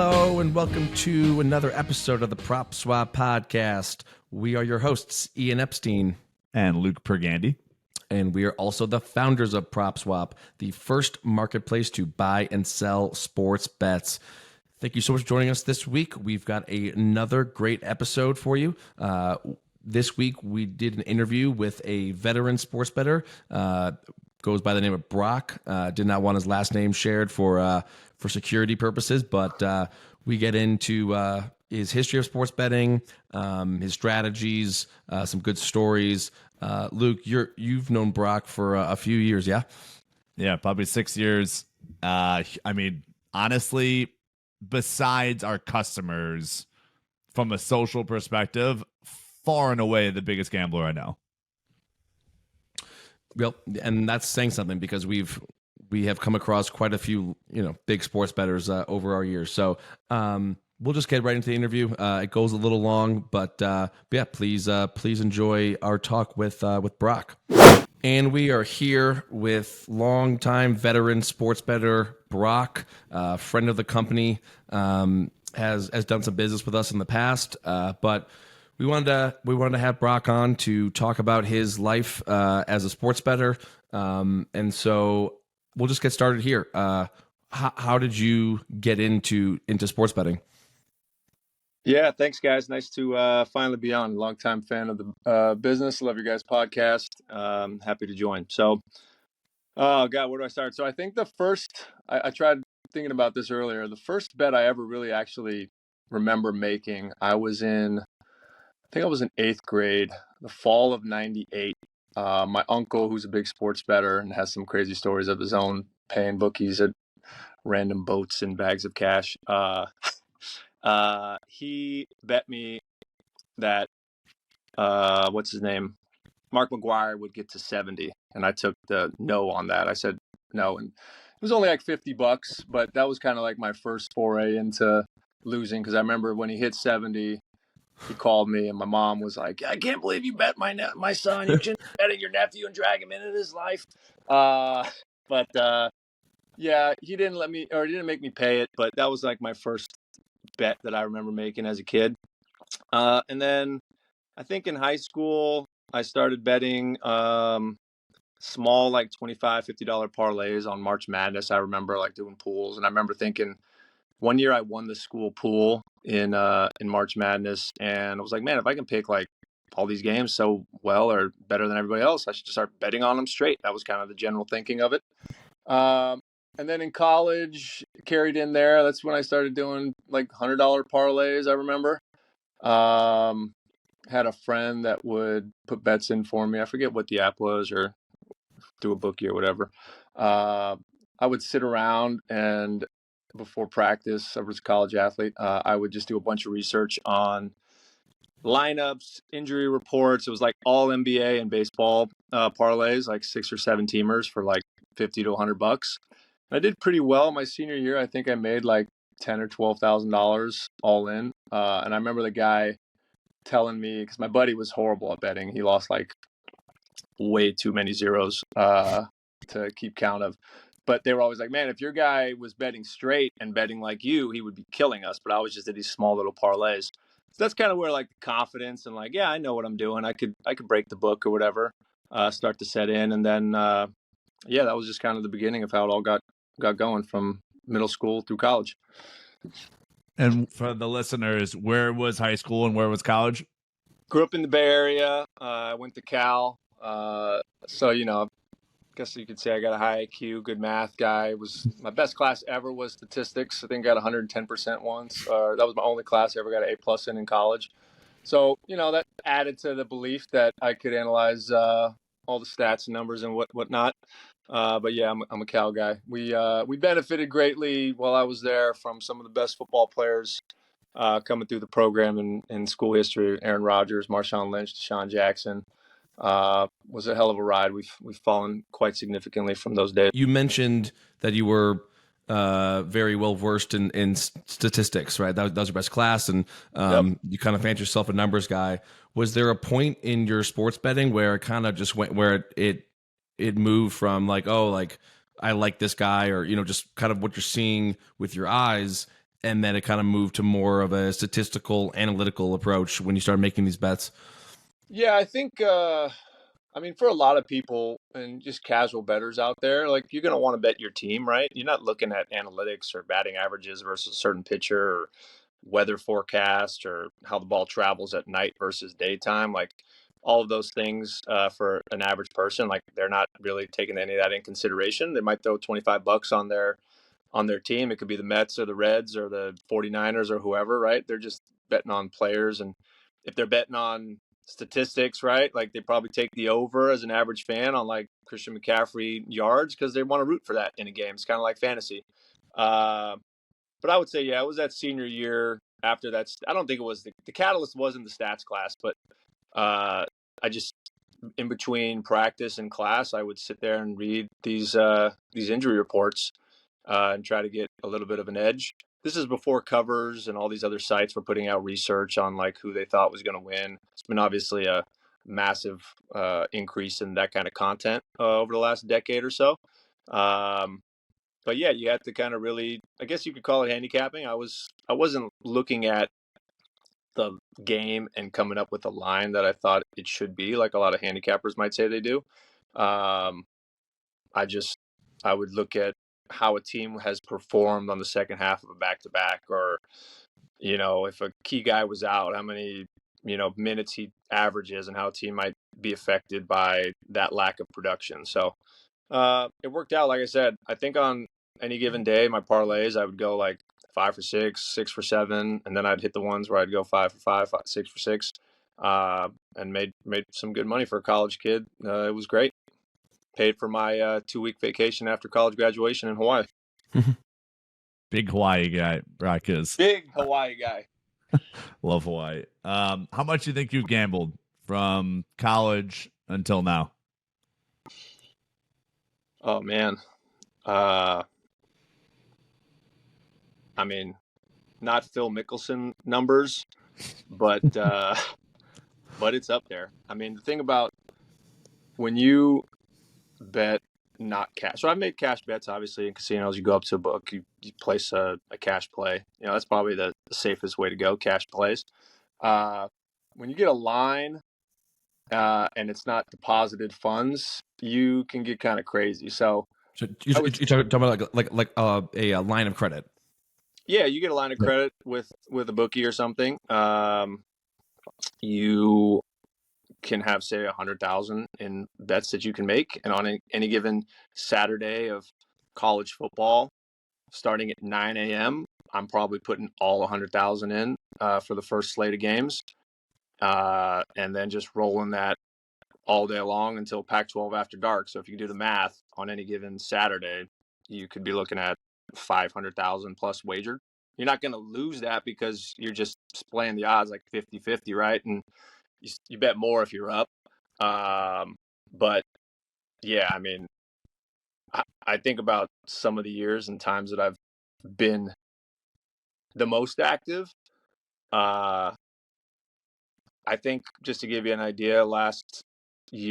Hello and welcome to another episode of the PropSwap podcast. We are your hosts, Ian Epstein and Luke Pergande. And we are also the founders of PropSwap, the first marketplace to buy and sell sports bets. Thank you so much for joining us this week. We've got another great episode for you. This week, we did an interview with a veteran sports bettor. Goes by the name of Brock. Did not want his last name shared for security purposes, but we get into his history of sports betting, his strategies, some good stories. Luke, you've known Brock for a few years, yeah? Yeah, probably 6 years. I mean, honestly, besides our customers, from a social perspective, far and away the biggest gambler I know. Well, and that's saying something because we have come across quite a few, big sports bettors over our years. So we'll just get right into the interview. It goes a little long, but yeah, please enjoy our talk with Brock. And we are here with longtime veteran sports bettor Brock, friend of the company, has done some business with us in the past, but we wanted to have Brock on to talk about his life as a sports bettor, and so we'll just get started here. How did you get into sports betting? Yeah, thanks, guys. Nice to finally be on. Longtime fan of the business. Love your guys' podcast. Happy to join. So, oh God, where do I start? So I think the first, I tried thinking about this earlier. The first bet I ever really actually remember making, I think I was in 8th grade, the fall of '98. My uncle, who's a big sports bettor and has some crazy stories of his own, paying bookies at random boats and bags of cash. He bet me that, what's his name? Mark McGuire would get to 70. And I took the no on that. I said no. And it was only like $50, but that was kind of like my first foray into losing. Cause I remember when he hit 70, he called me and my mom was like, I can't believe you bet my son. You shouldn't bet your nephew and drag him into his life. Yeah, he didn't make me pay it, but that was like my first bet that I remember making as a kid. And then I think in high school, I started betting small, like $25, $50 parlays on March Madness. I remember like doing pools, and I remember thinking one year I won the school pool in March Madness, and I was like, man, if I can pick like all these games so well or better than everybody else, I should just start betting on them straight. That was kind of the general thinking of it. And then in college, carried in there. That's when I started doing like $100 parlays, I remember. Had a friend that would put bets in for me. I forget what the app was, or do a bookie or whatever. I would sit around, and before practice, I was a college athlete, I would just do a bunch of research on lineups, injury reports. It was like all NBA and baseball parlays, like 6 or 7 teamers for like $50 to $100. I did pretty well my senior year. I think I made like $10,000 or $12,000 all in. And I remember the guy telling me, because my buddy was horrible at betting. He lost like way too many zeros to keep count of. But they were always like, man, if your guy was betting straight and betting like you, he would be killing us. But I was just at these small little parlays. So that's kind of where like the confidence and like, yeah, I know what I'm doing. I could break the book or whatever, start to set in. And then, yeah, that was just kind of the beginning of how it all got going from middle school through college. And for the listeners, where was high school and where was college? Grew up in the Bay Area. I went to Cal. So, I guess you could say I got a high IQ, good math guy. My best class ever was statistics. I think I got 110% once. That was my only class I ever got an A+ in college. So, that added to the belief that I could analyze all the stats and numbers and whatnot. But yeah, I'm a Cal guy. We benefited greatly while I was there from some of the best football players coming through the program in school history. Aaron Rodgers, Marshawn Lynch, Deshaun Jackson. Was a hell of a ride. We've fallen quite significantly from those days. You mentioned that you were very well versed in statistics, right? That was your best class, and Yep. You kind of fancied yourself a numbers guy. Was there a point in your sports betting where it kind of just went where it moved from like, oh, like I like this guy, or just kind of what you're seeing with your eyes, and then it kind of moved to more of a statistical, analytical approach when you started making these bets? Yeah, I think I mean, for a lot of people and just casual bettors out there, like you're going to want to bet your team, right? You're not looking at analytics or batting averages versus a certain pitcher or weather forecast or how the ball travels at night versus daytime. Like all of those things for an average person, like they're not really taking any of that in consideration. They might throw $25 on their team. It could be the Mets or the Reds or the 49ers or whoever, right? They're just betting on players. And if they're betting on statistics, right, like they probably take the over as an average fan on like Christian McCaffrey yards because they want to root for that in a game. It's kind of like fantasy. But I would say, yeah, it was that senior year after that. I don't think it was the catalyst wasn't the stats class, but I just in between practice and class, I would sit there and read these injury reports and try to get a little bit of an edge. This is before covers and all these other sites were putting out research on like who they thought was going to win. It's been obviously a massive increase in that kind of content over the last decade or so. But yeah, you had to kind of really, I guess you could call it handicapping. I wasn't looking at the game and coming up with a line that I thought it should be, like a lot of handicappers might say they do. Um, I would look at how a team has performed on the second half of a back-to-back, or if a key guy was out, how many minutes he averages, and how a team might be affected by that lack of production. So it worked out. Like I said, I think on any given day, my parlays, I would go like 5 for 6, 6 for 7, and then I'd hit the ones where I'd go 5 for 5, 6 for 6, and made some good money for a college kid. It was great. Paid for my 2-week vacation after college graduation in Hawaii. Big Hawaii guy, Brock is. Big Hawaii guy. Love Hawaii. How much do you think you gambled from college until now? Oh man. I mean, not Phil Mickelson numbers, but it's up there. I mean, the thing about when you bet not cash. So I made cash bets, obviously, in casinos. You go up to a book, you place a cash play. That's probably the safest way to go, cash plays. When you get a line and it's not deposited funds, you can get kind of crazy. So you're talking about like a line of credit. Yeah, you get a line of credit with a bookie or something. You can have, say, 100,000 in bets that you can make, and on any given Saturday of college football, starting at 9 a.m., I'm probably putting all 100,000 in for the first slate of games, and then just rolling that all day long until Pac-12 after dark. So if you do the math on any given Saturday, you could be looking at 500,000 plus wagered. You're not going to lose that because you're just playing the odds like 50-50, right? And you bet more if you're up. But yeah, I mean, I think about some of the years and times that I've been the most active. I think, just to give you an idea, last week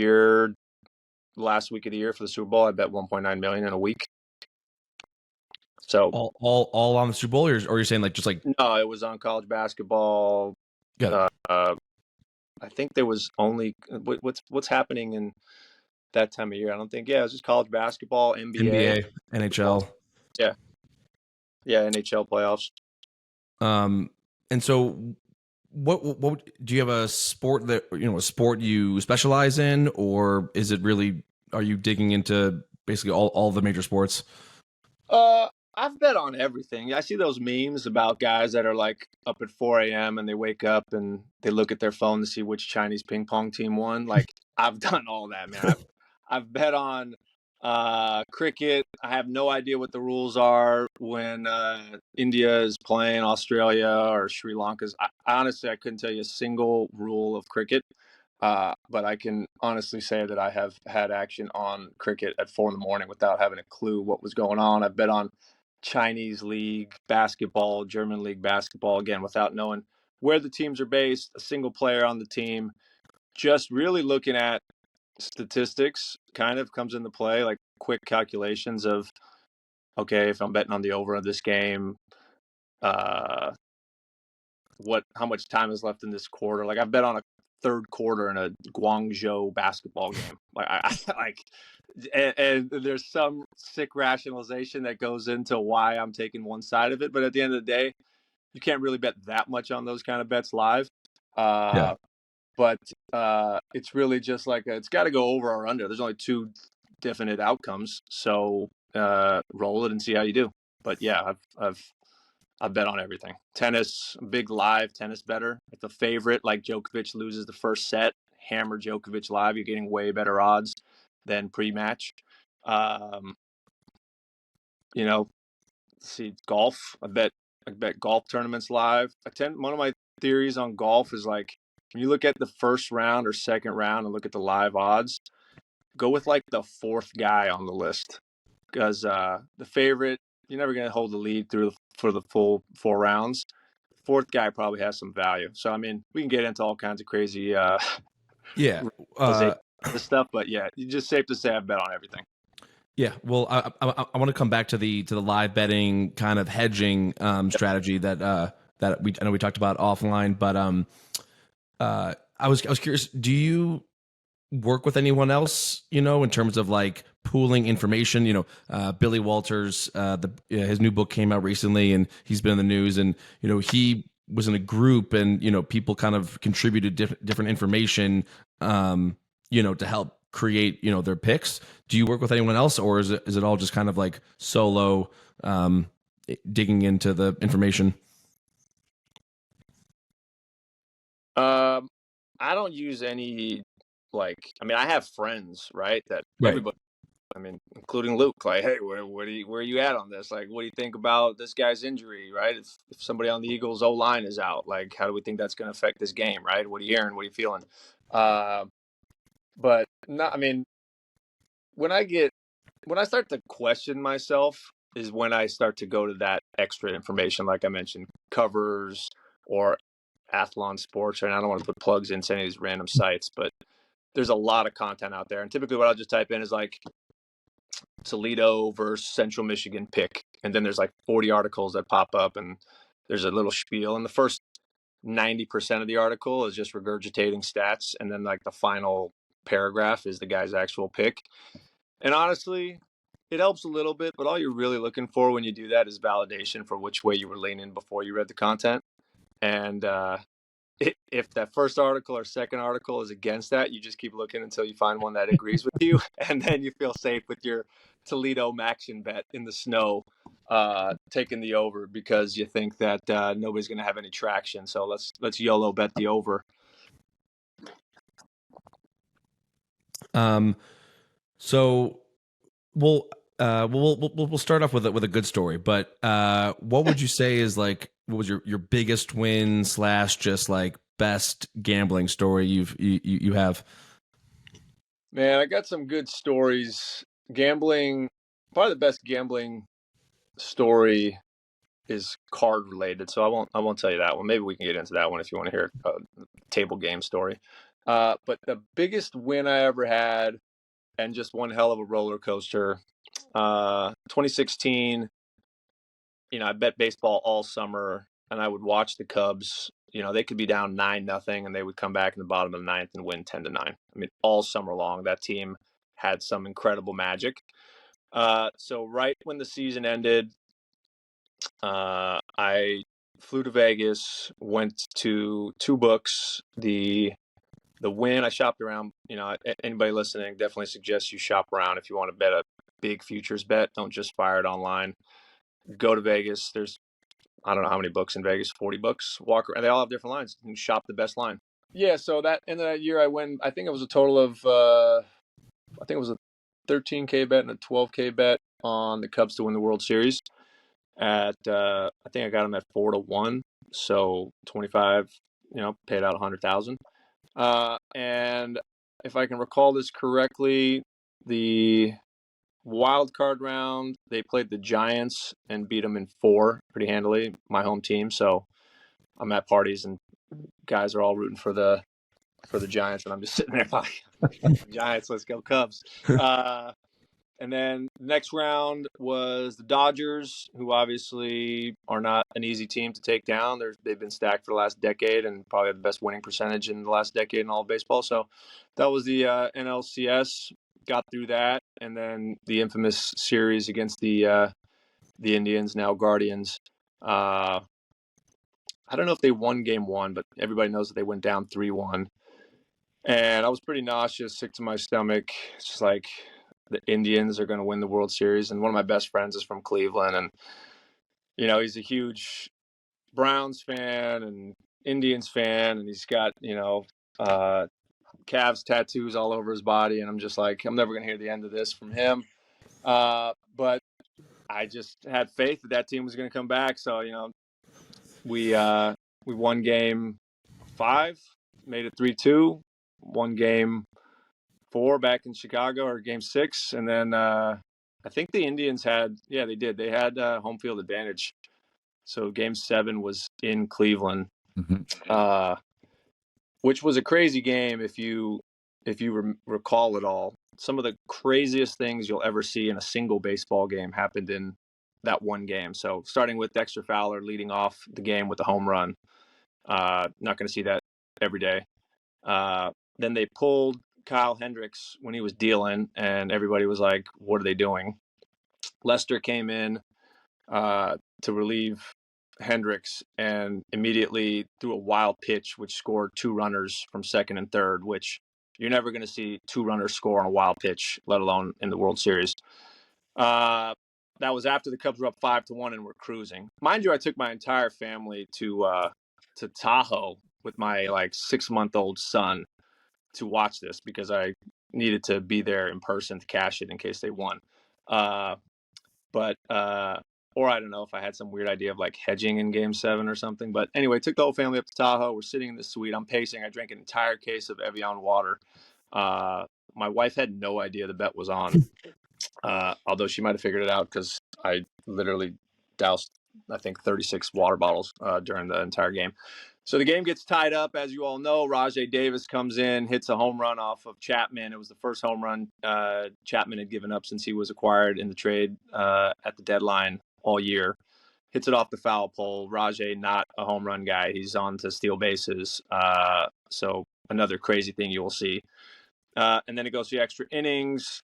of the year for the Super Bowl, I bet 1.9 million in a week. So all on the Super Bowl, or you're saying like just like no, it was on college basketball. I think there was only what's happening in that time of year. I don't think. Yeah, it was just college basketball, NBA, NHL. Yeah, NHL playoffs. And so what do you have a sport that a sport you specialize in, or is it really, are you digging into basically all the major sports? I've bet on everything. I see those memes about guys that are like up at 4 a.m. and they wake up and they look at their phone to see which Chinese ping pong team won. Like, I've done all that, man. I've bet on cricket. I have no idea what the rules are when India is playing Australia or Sri Lanka's. Honestly, I couldn't tell you a single rule of cricket. But I can honestly say that I have had action on cricket at 4 a.m. without having a clue what was going on. I bet on Chinese league basketball, German league basketball, again, without knowing where the teams are based, a single player on the team. Just really looking at statistics kind of comes into play, like quick calculations of, okay, if I'm betting on the over of this game, how much time is left in this quarter. Like I've bet on a third quarter in a Guangzhou basketball game. Like I like, and there's some sick rationalization that goes into why I'm taking one side of it. But at the end of the day, you can't really bet that much on those kind of bets live. Yeah. But it's really just like it's got to go over or under. There's only two definite outcomes, so roll it and see how you do. But yeah, I've bet on everything. Tennis, big live tennis better. If the favorite, like Djokovic, loses the first set, hammer Djokovic live, you're getting way better odds than pre-match. You know, see golf. I bet golf tournaments live. One of my theories on golf is like when you look at the first round or second round and look at the live odds, go with like the fourth guy on the list because the favorite, you're never going to hold the lead for the full 4 rounds. Fourth guy probably has some value. So I mean, we can get into all kinds of crazy Yeah. this stuff, but yeah, it's just safe to say I bet on everything. Yeah, well, I want to come back to the live betting kind of hedging strategy that I know we talked about offline, but I was curious. Do you work with anyone else? In terms of like pooling information. Billy Walters, his new book came out recently, and he's been in the news, and he was in a group, and people kind of contributed different information, to help create their picks. Do you work with anyone else, or is it all just kind of like solo digging into the information? I don't use any I have friends, right? That Right. everybody, including Luke, like, hey, where are you at on this? Like, what do you think about this guy's injury, right? If somebody on the Eagles O line is out, like, how do we think that's going to affect this game, right? What are you hearing? What are you feeling? But not, when I start to question myself is when I start to go to that extra information, like I mentioned, covers or Athlon Sports, and I don't want to put plugs into any of these random sites, but there's a lot of content out there. And typically what I'll just type in is like Toledo versus Central Michigan pick. And then there's like 40 articles that pop up and there's a little spiel. And the first 90% of the article is just regurgitating stats. And then like the final paragraph is the guy's actual pick. And honestly, it helps a little bit, but all you're really looking for when you do that is validation for which way you were leaning before you read the content. And if that first article or second article is against that, you just keep looking until you find one that agrees with you, and then you feel safe with your Toledo Maction bet in the snow, taking the over because you think that nobody's going to have any traction. So let's YOLO bet the over. So we'll start off with a good story, but what would you say is like, what was your biggest win / just like best gambling story you have? Man, I got some good stories. Gambling, probably the best gambling story is card related, so I won't tell you that one. Maybe we can get into that one if you want to hear a table game story. But the biggest win I ever had, and just one hell of a roller coaster, 2016. I bet baseball all summer, and I would watch the Cubs. They could be down 9-0, and they would come back in the bottom of the ninth and win 10-9. All summer long, that team had some incredible magic. So right when the season ended, I flew to Vegas, went to two books. The win, I shopped around. Anybody listening, definitely suggest you shop around if you want to bet a big futures bet. Don't just fire it online. Go to Vegas. There's, I don't know how many books in Vegas, 40 books. Walk around. They all have different lines. You can shop the best line. Yeah, so that end of that year, I win. I think it was a total of, I think it was a 13K bet and a 12K bet on the Cubs to win the World Series. I think I got them at 4-1, so 25. Paid out 100,000. And if I can recall this correctly, the wild card round, they played the Giants and beat them in 4 pretty handily, my home team. So I'm at parties and guys are all rooting for the Giants, and I'm just sitting there like, Giants, let's go Cubs. And then the next round was the Dodgers, who obviously are not an easy team to take down. They've been stacked for the last decade and probably have the best winning percentage in the last decade in all of baseball. So that was the NLCS. Got through that, and then the infamous series against the Indians, now Guardians. I don't know if they won game one, but everybody knows that they went down 3-1. And I was pretty nauseous, sick to my stomach. It's just like the Indians are going to win the World Series. And one of my best friends is from Cleveland. And, he's a huge Browns fan and Indians fan. And he's got, Cavs tattoos all over his body. And I'm just like, I'm never going to hear the end of this from him. But I just had faith that team was going to come back. So, we won game 5, made it 3-2, won game 4 back in Chicago, or game 6. And then I think the Indians they did. They had home field advantage. So game 7 was in Cleveland, which was a crazy game if you recall it all. Some of the craziest things you'll ever see in a single baseball game happened in that one game. So starting with Dexter Fowler leading off the game with a home run. Not going to see that every day. Then they pulled Kyle Hendricks when he was dealing, and everybody was like, what are they doing? Lester came in to relieve Hendricks and immediately threw a wild pitch, which scored 2 runners from second and third, which you're never going to see 2 runners score on a wild pitch, let alone in the World Series. That was after the Cubs were up 5-1 and were cruising. Mind you, I took my entire family to Tahoe with my 6-month-old son to watch this because I needed to be there in person to cash it in case they won. Or I don't know if I had some weird idea of hedging in game 7 or something. But anyway, took the whole family up to Tahoe. We're sitting in the suite. I'm pacing. I drank an entire case of Evian water. My wife had no idea the bet was on, although she might have figured it out because I literally doused, I think, 36 water bottles during the entire game. So the game gets tied up. As you all know, Rajay Davis comes in, hits a home run off of Chapman. It was the first home run Chapman had given up since he was acquired in the trade at the deadline all year. Hits it off the foul pole. Rajay, not a home run guy. He's on to steal bases. So another crazy thing you will see. And then it goes to extra innings.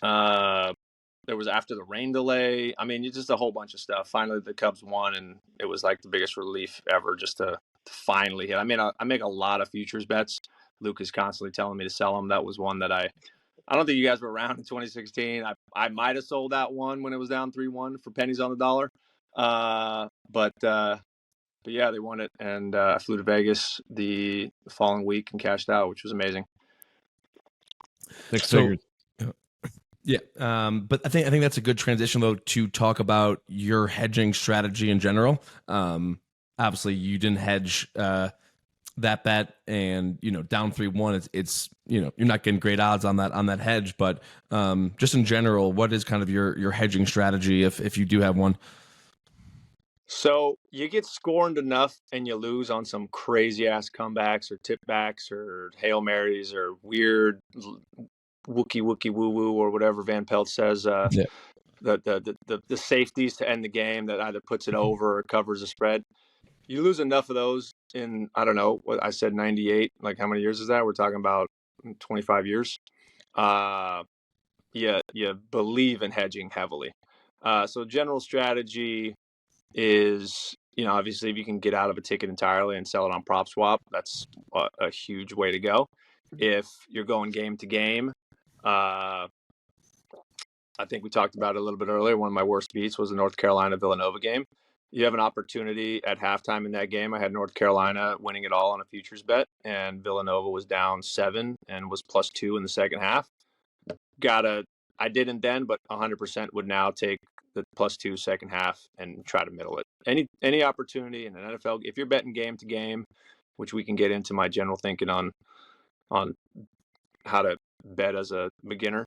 There was after the rain delay. I mean, just a whole bunch of stuff. Finally, the Cubs won, and it was the biggest relief ever just to finally hit. I mean, I make a lot of futures bets. Luke is constantly telling me to sell them. That was one that I don't think you guys were around in 2016. I might have sold that one when it was down 3-1 for pennies on the dollar. But yeah, they won it, and I flew to Vegas the following week and cashed out, which was amazing. 6 figures. Yeah, but I think that's a good transition though to talk about your hedging strategy in general. Obviously, you didn't hedge that bet, and down 3-1. It's you're not getting great odds on that hedge, but just in general, what is kind of your hedging strategy if you do have one? So you get scorned enough and you lose on some crazy ass comebacks or tip backs or Hail Marys or weird wookie woo woo or whatever Van Pelt says. The safeties to end the game that either puts it over or covers the spread. You lose enough of those in, I don't know what I said, 98. How many years is that? We're talking about 25 years. You believe in hedging heavily. So general strategy is, obviously if you can get out of a ticket entirely and sell it on PropSwap, that's a huge way to go. If you're going game to game, I think we talked about it a little bit earlier. One of my worst beats was the North Carolina-Villanova game. You have an opportunity at halftime in that game. I had North Carolina winning it all on a futures bet, and Villanova was down 7 and was +2 in the second half. I didn't then, but 100% would now take the +2 second half and try to middle it. Any opportunity in an NFL, if you're betting game to game, which we can get into my general thinking on how to bet as a beginner.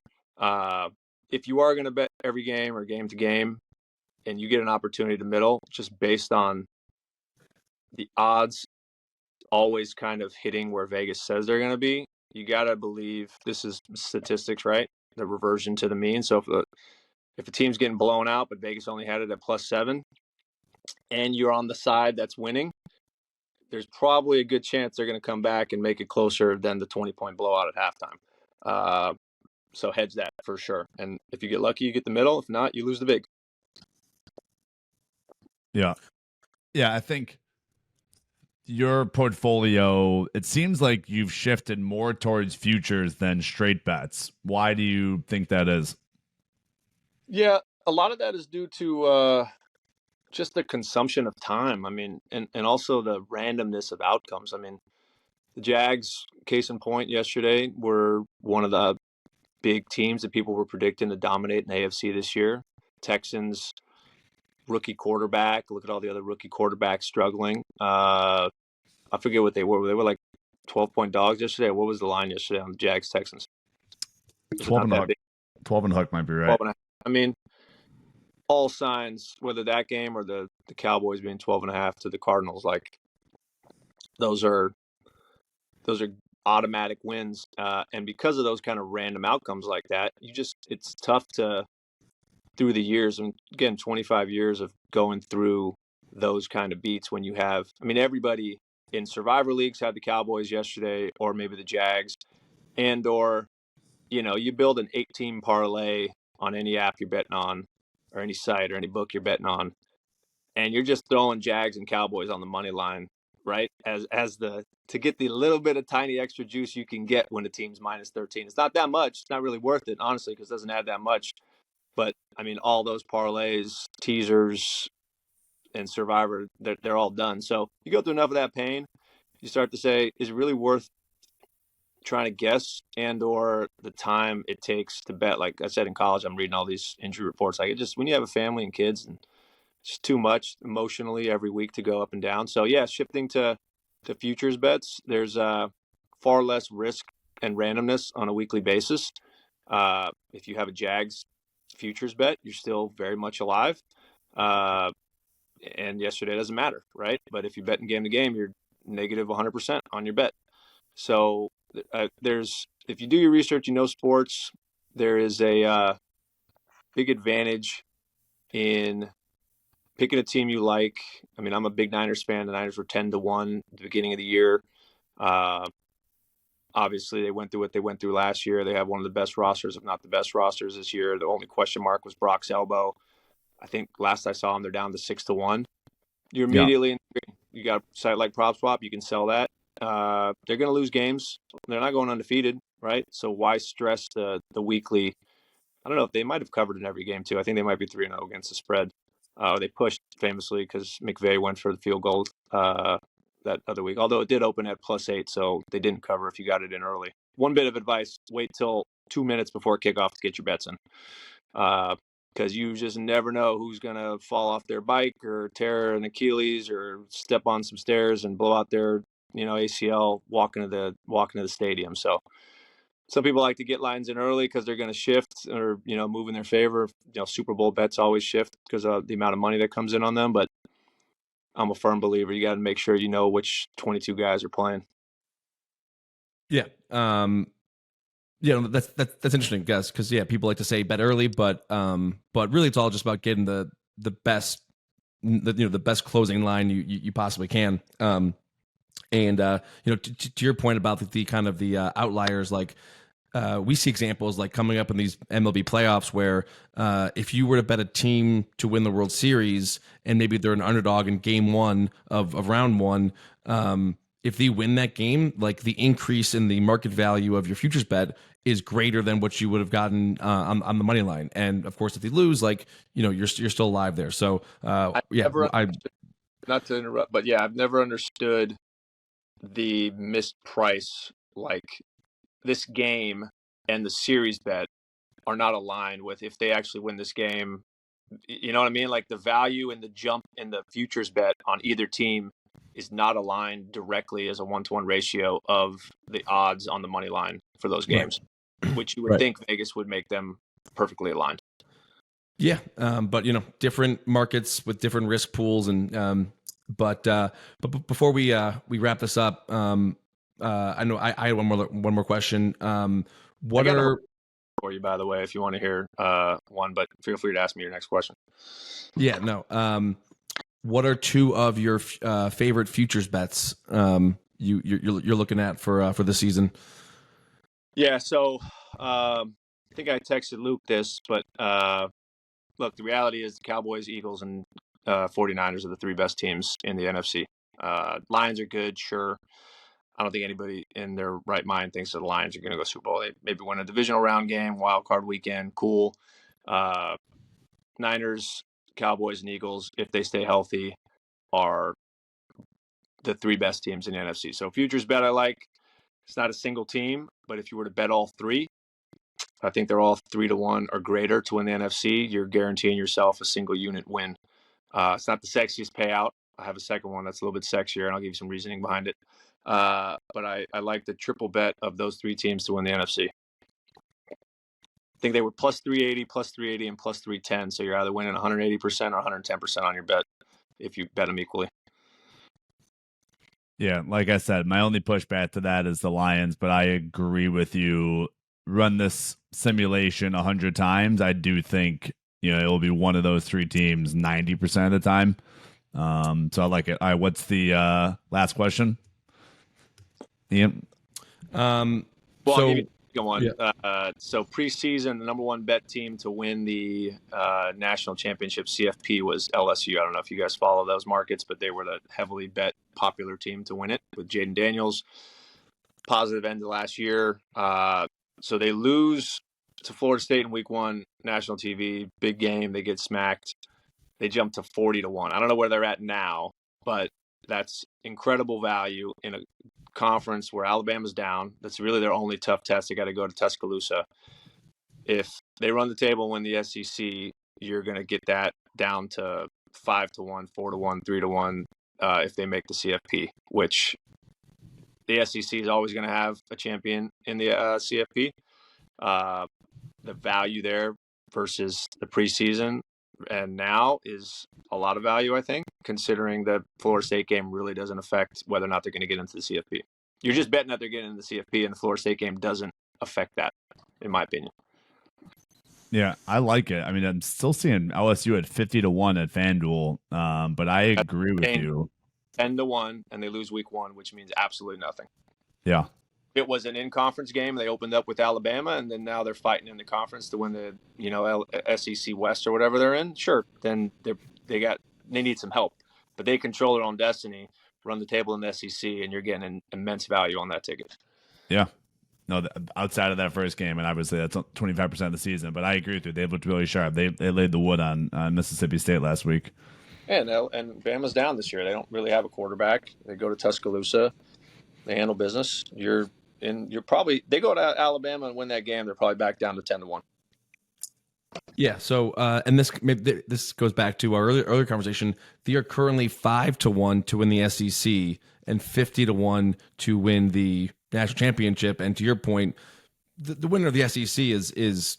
If you are going to bet every game or game to game and you get an opportunity to middle, just based on the odds always kind of hitting where Vegas says they're going to be, you got to believe, this is statistics, right? the reversion to the mean. So if a team's getting blown out, but Vegas only had it at +7, and you're on the side that's winning, there's probably a good chance they're going to come back and make it closer than the 20-point blowout at halftime. So hedge that for sure. And if you get lucky, you get the middle. If not, you lose the big. Yeah. Yeah, I think your portfolio, it seems like you've shifted more towards futures than straight bets. Why do you think that is? Yeah, a lot of that is due to just the consumption of time. I mean, and also the randomness of outcomes. I mean, the Jags, case in point, yesterday were one of the big teams that people were predicting to dominate in AFC this year. Texans, rookie quarterback. Look at all the other rookie quarterbacks struggling. I forget what they were. They were like 12-point dogs yesterday. What was the line yesterday on the Jags Texans? 12 and a hook. 12 and a hook might be right. 12 and a half. I mean, all signs, whether that game or the Cowboys being 12 and a half to the Cardinals, like those are automatic wins. And because of those kind of random outcomes like that, it's tough to, through the years, and again, 25 years of going through those kind of beats when you have, I mean, everybody in Survivor Leagues had the Cowboys yesterday, or maybe the Jags, or, you build an 8-team parlay on any app you're betting on, or any site or any book you're betting on, and you're just throwing Jags and Cowboys on the money line, right? To get the little bit of tiny extra juice you can get when the team's -13. It's not that much. It's not really worth it, honestly, because it doesn't add that much. But I mean, all those parlays, teasers, and Survivor, they're all done. So you go through enough of that pain, you start to say, is it really worth trying to guess or the time it takes to bet? Like I said, in college, I'm reading all these injury reports. Like, when you have a family and kids, and it's too much emotionally every week to go up and down. So yeah, shifting to futures bets, there's far less risk and randomness on a weekly basis. If you have a Jags futures bet, you're still very much alive. And yesterday doesn't matter, right? But if you bet in game to game, you're negative 100% on your bet. So if you do your research, sports, there is a big advantage in picking a team you like. I mean, I'm a big Niners fan. The Niners were 10-1 at the beginning of the year. Obviously, they went through what they went through last year. They have one of the best rosters, if not the best rosters this year. The only question mark was Brock's elbow. I think last I saw them, they're down to 6-1. You're immediately in the green. You got a site like PropSwap, you can sell that. They're going to lose games. They're not going undefeated, right? So why stress the weekly? I don't know if they might have covered in every game too. I think they might be 3-0 against the spread. They pushed famously because McVay went for the field goal that other week, although it did open at +8, so they didn't cover if you got it in early. One bit of advice: wait till 2 minutes before kickoff to get your bets in, because you just never know who's going to fall off their bike or tear an Achilles or step on some stairs and blow out their ACL walking to the stadium. So some people like to get lines in early because they're going to shift or move in their favor. Super Bowl bets always shift because of the amount of money that comes in on them. But I'm a firm believer you got to make sure you know which 22 guys are playing. Yeah. That's interesting, Gus, because people like to say bet early, but really it's all just about getting the best the best closing line you possibly can. To your point about the kind of the outliers, like we see examples like coming up in these MLB playoffs where if you were to bet a team to win the World Series and maybe they're an underdog in game one of round one, if they win that game, like the increase in the market value of your futures bet is greater than what you would have gotten on the money line. And of course, if they lose, like, you're still alive there. So not to interrupt, but I've never understood the misprice. Like, this game and the series bet are not aligned with if they actually win this game. You know what I mean? Like, the value and the jump in the futures bet on either team is not aligned directly as a 1-to-1 ratio of the odds on the money line for those games, which you would think Vegas would make them perfectly aligned. Yeah. But different markets with different risk pools. And, but before we wrap this up, I know I had one more question. for you, by the way, if you want to hear one. But feel free to ask me your next question. Yeah, no. What are two of your favorite futures bets you're looking at for the season? Yeah, so I think I texted Luke this, but look, the reality is the Cowboys, Eagles, and 49ers are the three best teams in the NFC. Lions are good, sure. I don't think anybody in their right mind thinks that the Lions are going to go Super Bowl. They maybe win a divisional round game, wild card weekend, cool. Niners, Cowboys, and Eagles, if they stay healthy, are the three best teams in the NFC. So futures bet I like. It's not a single team, but if you were to bet all three, I think they're all 3-1 or greater to win the NFC. You're guaranteeing yourself a single unit win. It's not the sexiest payout. I have a second one that's a little bit sexier, and I'll give you some reasoning behind it. But I like the triple bet of those three teams to win the NFC. I think they were plus 380, and plus 310. So you're either winning 180% or 110% on your bet if you bet them equally. Yeah, like I said, my only pushback to that is the Lions, but I agree with you. Run this simulation 100 times. I do think it will be one of those three teams 90% of the time. So I like it. All right, what's the last question, Ian? Well, I'll give you one. Yeah. So preseason, the number one bet team to win the national championship CFP was LSU. I don't know if you guys follow those markets, but they were the heavily bet popular team to win it with Jaden Daniels. Positive end of last year. So they lose to Florida State in week one, national TV, big game. They get smacked. They jump to 40-1. I don't know where they're at now, but that's incredible value in a conference where Alabama's down. That's really their only tough test. They got to go to Tuscaloosa. If they run the table and win the SEC, you're going to get that down to 5-1, 4-1, 3-1 if they make the CFP, which the SEC is always going to have a champion in the CFP. The value there versus the preseason and now is a lot of value, I think, considering the Florida State game really doesn't affect whether or not they're going to get into the CFP. You're just betting that they're getting into the CFP, and the Florida State game doesn't affect that, in my opinion. Yeah, I like it. I mean, I'm still seeing LSU at 50-1 at FanDuel, but I agree with you. 10-1, and they lose week one, which means absolutely nothing. Yeah. It was an in-conference game. They opened up with Alabama, and then now they're fighting in the conference to win the SEC West or whatever they're in. Sure, then they need some help, but they control their own destiny, run the table in the SEC, and you're getting an immense value on that ticket. Yeah. No, outside of that first game, and obviously that's 25% of the season, but I agree with you. They looked really sharp. They laid the wood on Mississippi State last week. And Bama's down this year. They don't really have a quarterback. They go to Tuscaloosa. They handle business. They go to Alabama and win that game. They're probably back down to 10-1. Yeah. So, and this goes back to our earlier conversation. They are currently 5-1 to win the SEC and 50-1 to win the national championship. And to your point, the winner of the SEC is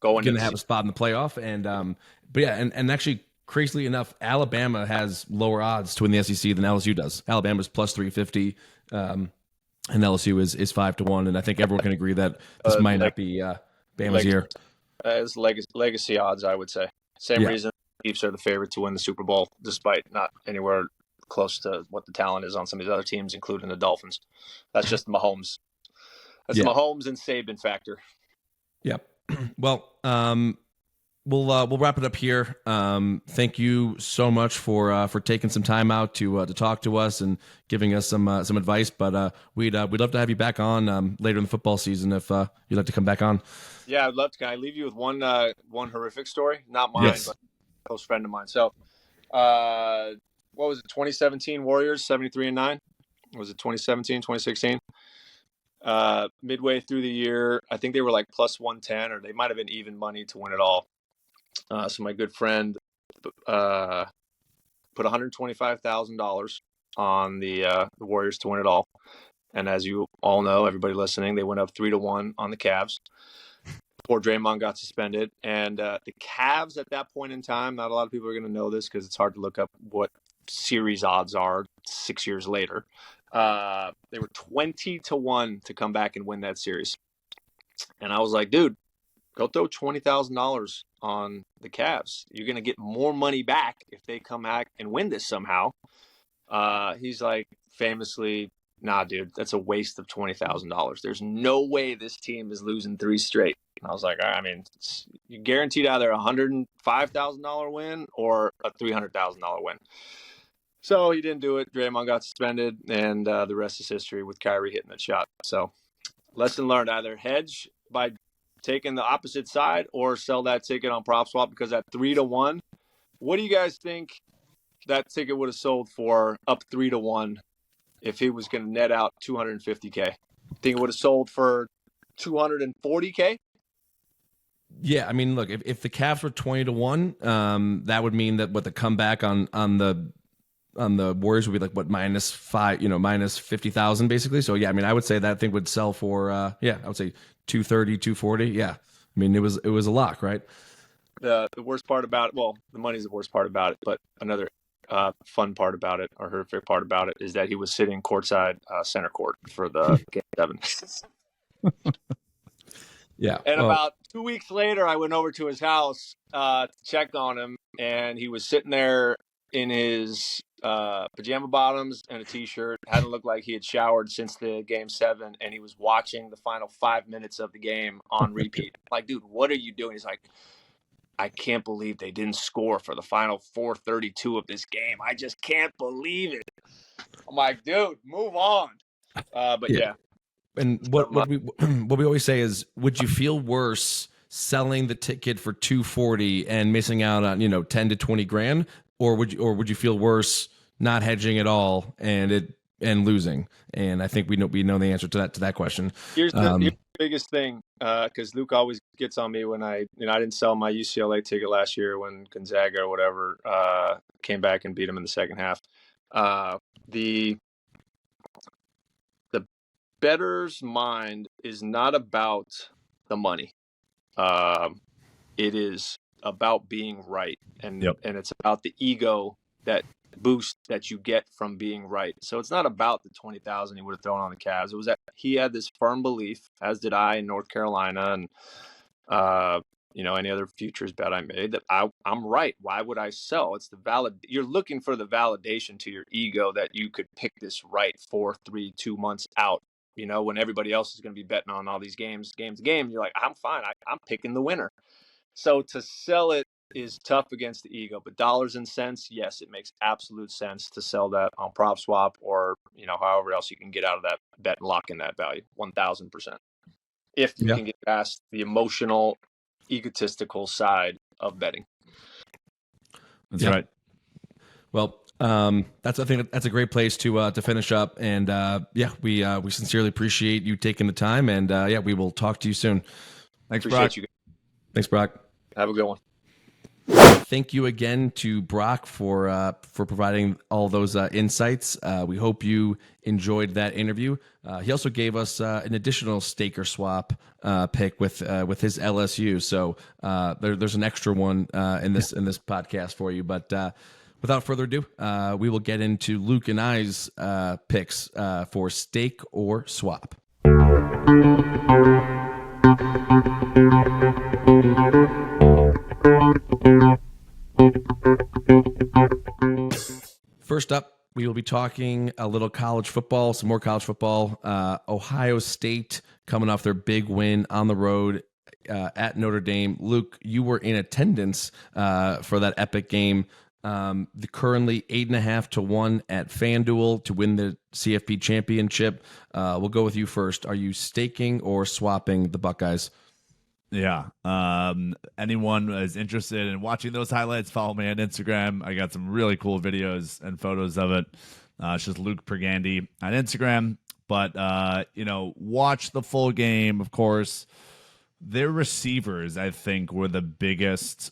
going to have a spot in the playoff. And but yeah, and actually, crazily enough, Alabama has lower odds to win the SEC than LSU does. Alabama's plus 350. And LSU is 5-1, and I think everyone can agree that this might not be Bama's year. As legacy odds, I would say. Same reason Chiefs are the favorite to win the Super Bowl, despite not anywhere close to what the talent is on some of these other teams, including the Dolphins. That's just Mahomes. That's the Mahomes and Saban factor. Yep. Well, we'll wrap it up here. Thank you so much for taking some time out to talk to us and giving us some advice. But we'd love to have you back on later in the football season if you'd like to come back on. Yeah, I'd love to. Can I leave you with one horrific story? Not mine, but a close friend of mine. So, what was it? 2017 Warriors 73-9. Was it 2017, 2016? Midway through the year, I think they were like plus 110, or they might have been even money to win it all. So my good friend put $125,000 on the Warriors to win it all. And as you all know, everybody listening, they went up 3-1 on the Cavs before Draymond got suspended. And the Cavs at that point in time, not a lot of people are going to know this because it's hard to look up what series odds are 6 years later. They were 20-1 to come back and win that series. And I was like, dude, go throw $20,000 on the Cavs. You're going to get more money back if they come back and win this somehow. He's like, famously, nah, dude, that's a waste of $20,000. There's no way this team is losing 3 straight. And I was like, I mean, you guaranteed either a $105,000 win or a $300,000 win. So he didn't do it. Draymond got suspended, and the rest is history with Kyrie hitting that shot. So lesson learned, either hedge by taking the opposite side or sell that ticket on PropSwap, because at 3-1, what do you guys think that ticket would have sold for up 3-1 if he was going to net out $250K? Think it would have sold for $240K? Yeah, I mean, look, if the Cavs were 20-1, that would mean that the comeback on the Warriors would be like -5, minus 50,000 basically. So yeah, I mean, I would say that thing would sell for I would say 230, 240. Yeah, I mean, it was a lock, right? The worst part about it, well, the money's the worst part about it, but another fun part about it, or horrific part about it, is that he was sitting courtside center court for the game 7. Yeah. And about 2 weeks later, I went over to his house to check on him, and he was sitting there in his pajama bottoms and a t-shirt. Hadn't looked like he had showered since the game 7, and he was watching the final 5 minutes of the game on repeat. Like, dude, what are you doing? He's like, I can't believe they didn't score for the final 4:32 of this game. I just can't believe it. I'm like, dude, move on. But yeah. And what we always say is, would you feel worse selling the ticket for 240 and missing out on 10 to 20 grand, or would you feel worse not hedging at all and losing? And I think we know the answer to that question. Here's the biggest thing, because Luke always gets on me when I didn't sell my UCLA ticket last year when Gonzaga or whatever came back and beat him in the second half. The bettor's mind is not about the money. It is about being right, and it's about the ego, that boost that you get from being right. So it's not about the 20,000 he would have thrown on the Cavs. It was that he had this firm belief, as did I in North Carolina, and any other futures bet I made, that I'm right. Why would I sell? It's you're looking for the validation to your ego that you could pick this right 4, 3, 2 months out. When everybody else is going to be betting on all these game to game, you're like, I'm fine. I'm picking the winner. So to sell it is tough against the ego, but dollars and cents, yes, it makes absolute sense to sell that on PropSwap, or however else you can get out of that bet and lock in that value 1,000%. If you can get past the emotional, egotistical side of betting. That's right. Well, I think that's a great place to finish up. And we sincerely appreciate you taking the time. And we will talk to you soon. Thanks, Appreciate Brock. you guys. Thanks, Brock. Have a good one. Thank you again to Brock for providing all those insights. We hope you enjoyed that interview. He also gave us an additional stake or swap pick with his LSU. So there's an extra one in this podcast for you. But without further ado, we will get into Luke and I's picks for stake or swap. First up, we will be talking a little college football, some more college football. Ohio State coming off their big win on the road at Notre Dame. Luke, you were in attendance for that epic game. The currently 8.5 to 1 at FanDuel to win the CFP championship. We'll go with you first. Are you staking or swapping the Buckeyes? Yeah. Anyone is interested in watching those highlights, follow me on Instagram. I got some really cool videos and photos of it. It's just Luke Pergande on Instagram. But, watch the full game, of course. Their receivers, I think, were the biggest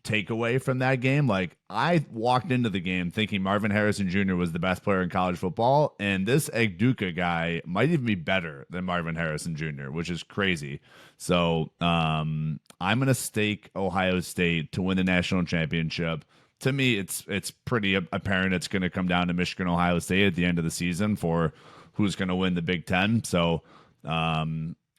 takeaway from that game. Like, I walked into the game thinking Marvin Harrison Jr. was the best player in college football, and this Egduka guy might even be better than Marvin Harrison Jr., which is crazy. So I'm gonna stake Ohio State to win the national championship. To me, it's pretty apparent it's going to come down to Michigan, Ohio State at the end of the season for who's going to win the Big Ten. So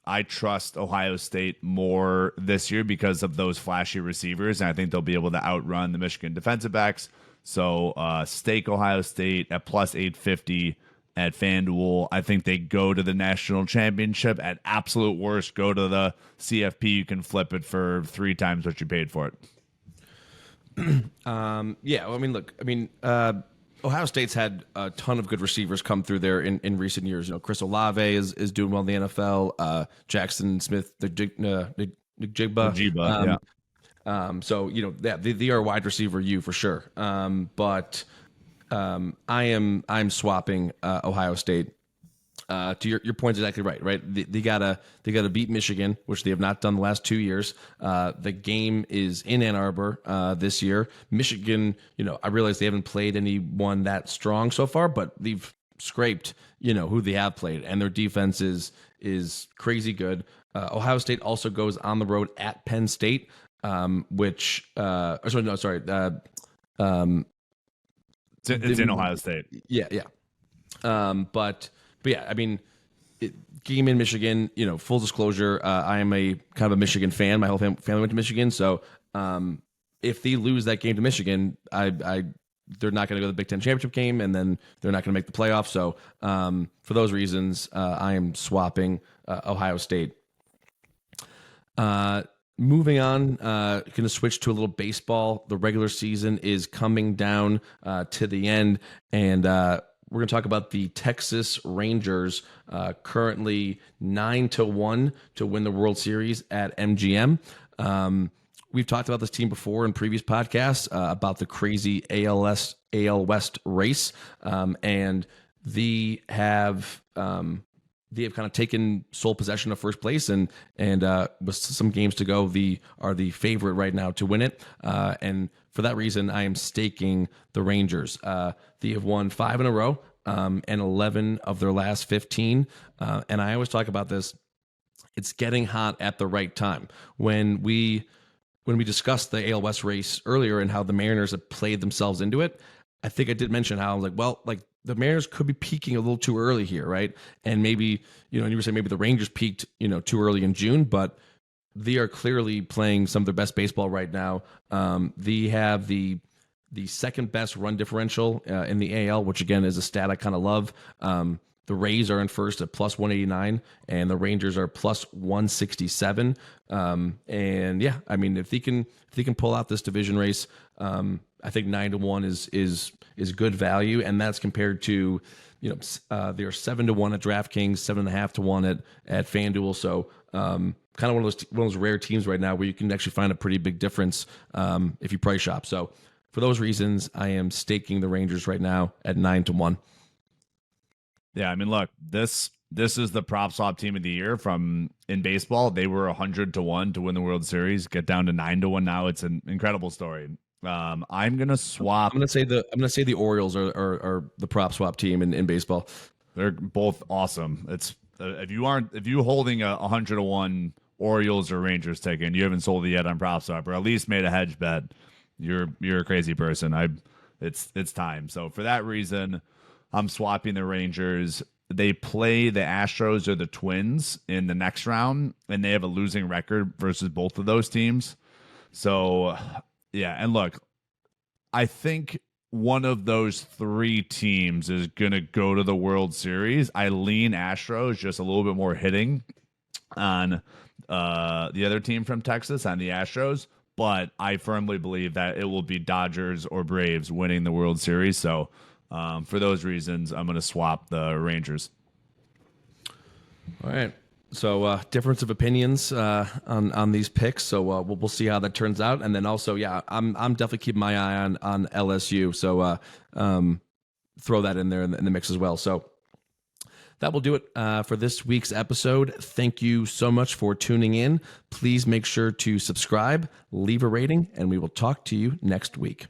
I trust Ohio State more this year because of those flashy receivers, and I think they'll be able to outrun the Michigan defensive backs. So stake Ohio State at plus 850 at FanDuel. I think they go to the national championship. At absolute worst, go to the CFP. You can flip it for 3 times what you paid for it. Yeah, well, I mean, look, Ohio State's had a ton of good receivers come through there in recent years. You know, Chris Olave is doing well in the NFL. Jackson Smith, the Jigba. So, you know, they are wide receiver you for sure. But I'm swapping Ohio State. To your point, exactly right. They gotta beat Michigan, which they have not done the last 2 years. The game is in Ann Arbor this year. Michigan, you know, I realize they haven't played anyone that strong so far, but they've scraped, you know, who they have played, and their defense is crazy good. Ohio State also goes on the road at Penn State, which it's in Ohio State. Yeah. But yeah, I mean, game in Michigan, you know, full disclosure, I am a kind of a Michigan fan. My whole family went to Michigan. So if they lose that game to Michigan, they're not going to go to the Big Ten championship game, and then they're not going to make the playoffs. So for those reasons, I am swapping Ohio State. Moving on, going to switch to a little baseball. The regular season is coming down to the end, and we're going to talk about the Texas Rangers, currently 9-1 to win the World Series at MGM. We've talked about this team before in previous podcasts about the crazy AL West race, and they have kind of taken sole possession of first place, and with some games to go, are the favorite right now to win it. And for that reason, I am staking the Rangers. They have won 5 in a row, and 11 of their last 15. And I always talk about this. It's getting hot at the right time. When we discussed the AL West race earlier and how the Mariners have played themselves into it, I think I did mention how I was like, well, like the Mariners could be peaking a little too early here, right? And maybe, you know, you were saying maybe the Rangers peaked, you know, too early in June, but they are clearly playing some of their best baseball right now. They have the second best run differential in the AL, which again is a stat I kind of love. The Rays are in first at plus 189, and the Rangers are plus 167. And yeah, I mean, if they can pull out this division race, I think 9-1 is good value, and that's compared to, you know, they're 7-1 at DraftKings, 7.5-1 at FanDuel. So kind of one of those rare teams right now where you can actually find a pretty big difference if you price shop. So for those reasons, I am staking the Rangers right now at 9-1. Yeah, I mean, look, this is the PropSwap team of the year in baseball. They were 100-1 to win the World Series, get down to 9-1 now. It's an incredible story. I'm gonna swap. I'm gonna say the Orioles are the PropSwap team in baseball. They're both awesome. It's if you holding a 100-1 Orioles or Rangers ticket and you haven't sold it yet on PropSwap, or at least made a hedge bet, you're a crazy person. It's time. So for that reason, I'm swapping the Rangers. They play the Astros or the Twins in the next round, and they have a losing record versus both of those teams. So yeah, and look, I think one of those 3 teams is going to go to the World Series. I lean Astros, just a little bit more hitting on the other team from Texas, on the Astros. But I firmly believe that it will be Dodgers or Braves winning the World Series. So for those reasons, I'm going to swap the Rangers. All right. So difference of opinions on these picks. So we'll see how that turns out. And then also, yeah, I'm definitely keeping my eye on LSU. So throw that in there in the mix as well. So that will do it for this week's episode. Thank you so much for tuning in. Please make sure to subscribe, leave a rating, and we will talk to you next week.